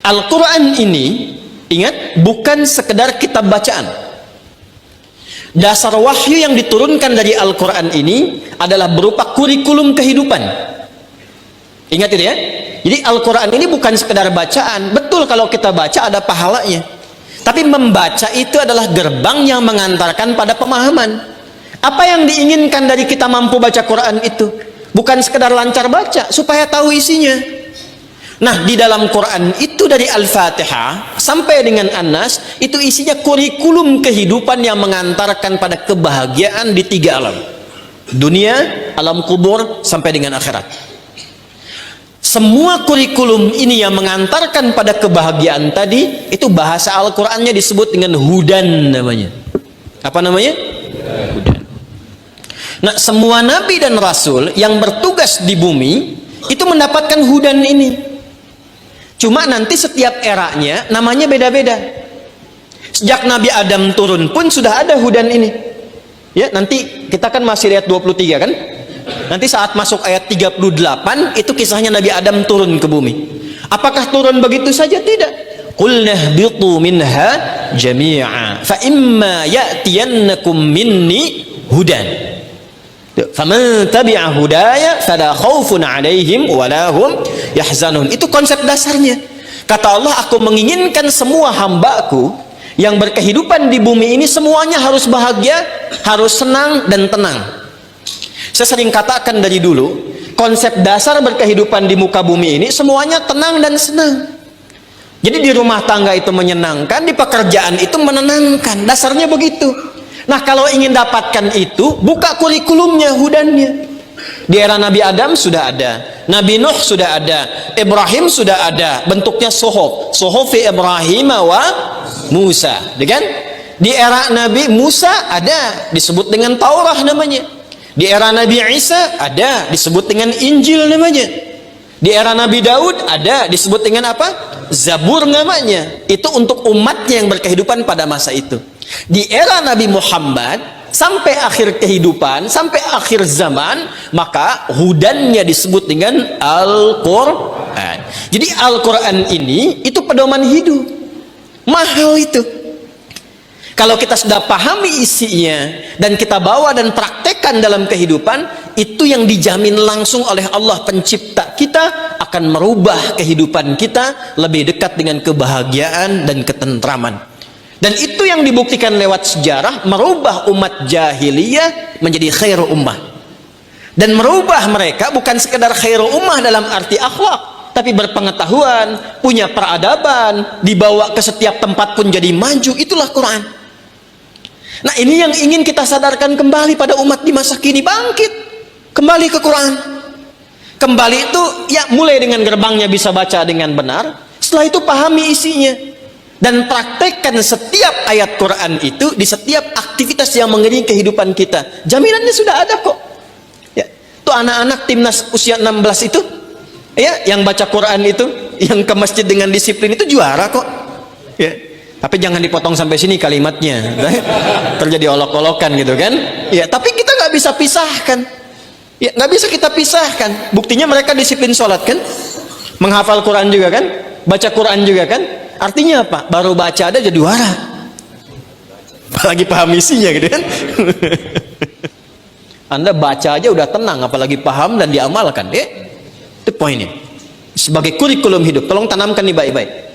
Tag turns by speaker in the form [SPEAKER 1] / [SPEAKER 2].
[SPEAKER 1] Al-Quran ini, ingat, bukan sekedar kitab bacaan. Dasar wahyu yang diturunkan dari Al-Quran ini adalah berupa kurikulum kehidupan. Ingat itu ya. Jadi Al-Quran ini bukan sekedar bacaan. Betul kalau kita baca ada pahalanya. Tapi membaca itu adalah gerbang yang mengantarkan pada pemahaman. Apa yang diinginkan dari kita mampu baca Quran itu? Bukan sekedar lancar baca, supaya tahu isinya. Nah, di dalam Quran itu dari Al-Fatihah sampai dengan An-Nas, itu isinya kurikulum kehidupan yang mengantarkan pada kebahagiaan di 3 alam. Dunia, alam kubur, sampai dengan akhirat. Semua kurikulum ini yang mengantarkan pada kebahagiaan tadi, itu bahasa Al-Qur'annya disebut dengan hudan namanya. Apa namanya? Hudan. Nah, semua nabi dan rasul yang bertugas di bumi itu mendapatkan hudan ini. Cuma nanti setiap eranya namanya beda-beda. Sejak Nabi Adam turun pun sudah ada hudan ini. Ya, nanti kita kan masih lihat 23 kan? Nanti saat masuk ayat 38 itu kisahnya Nabi Adam turun ke bumi. Apakah turun begitu saja? Tidak. Qul nahbitu minha jami'a fa imma ya'tiyannakum minni hudan. Faman tabi'a hudaya fala khaufun 'alaihim wala hum yahzanun. Itu konsep dasarnya. Kata Allah, aku menginginkan semua hambaku yang berkehidupan di bumi ini semuanya harus bahagia, harus senang dan tenang. Saya sering katakan dari dulu, konsep dasar berkehidupan di muka bumi ini semuanya tenang dan senang. Jadi di rumah tangga itu menyenangkan, di pekerjaan itu menenangkan. Dasarnya begitu. Nah, kalau ingin dapatkan itu, buka kurikulumnya, hudannya. Di era Nabi Adam sudah ada, Nabi Nuh sudah ada, Ibrahim sudah ada, bentuknya suhuf, suhufi Ibrahim wa Musa, kan? Di era Nabi Musa ada, disebut dengan Taurah namanya. Di era Nabi Isa ada, disebut dengan Injil namanya. Di era Nabi Daud ada, disebut dengan apa? Zabur namanya. Itu untuk umatnya yang berkehidupan pada masa itu. Di era Nabi Muhammad sampai akhir kehidupan, sampai akhir zaman, maka hudannya disebut dengan Al-Quran. Jadi Al-Quran ini itu pedoman hidup. Mahal itu. Kalau kita sudah pahami isinya dan kita bawa dan praktekkan dalam kehidupan, itu yang dijamin langsung oleh Allah pencipta kita akan merubah kehidupan kita lebih dekat dengan kebahagiaan dan ketentraman. Dan itu yang dibuktikan lewat sejarah, merubah umat jahiliyah menjadi khairu ummah. Dan merubah mereka bukan sekedar khairu ummah dalam arti akhlak, tapi berpengetahuan, punya peradaban, dibawa ke setiap tempat pun jadi maju. Itulah Quran. Nah, ini yang ingin kita sadarkan kembali pada umat di masa kini, bangkit kembali ke Quran. Kembali itu ya mulai dengan gerbangnya bisa baca dengan benar, setelah itu pahami isinya dan praktekkan setiap ayat Quran itu di setiap aktivitas yang mengiringi kehidupan kita. Jaminannya sudah ada kok. Ya, tuh anak-anak timnas usia 16 itu, ya, yang baca Quran itu, yang ke masjid dengan disiplin itu juara kok. Ya. Tapi jangan dipotong sampai sini kalimatnya, terjadi olok-olokan gitu kan? Ya, tapi kita nggak bisa pisahkan. Ya, nggak bisa kita pisahkan. Buktinya mereka disiplin sholat kan, menghafal Quran juga kan, baca Quran juga kan. Artinya apa? Baru baca ada jadi juara. Apalagi paham isinya gitu kan? Anda baca aja udah tenang, apalagi paham dan diamalkan. Ya, itu poinnya. Sebagai kurikulum hidup, tolong tanamkan nih baik-baik.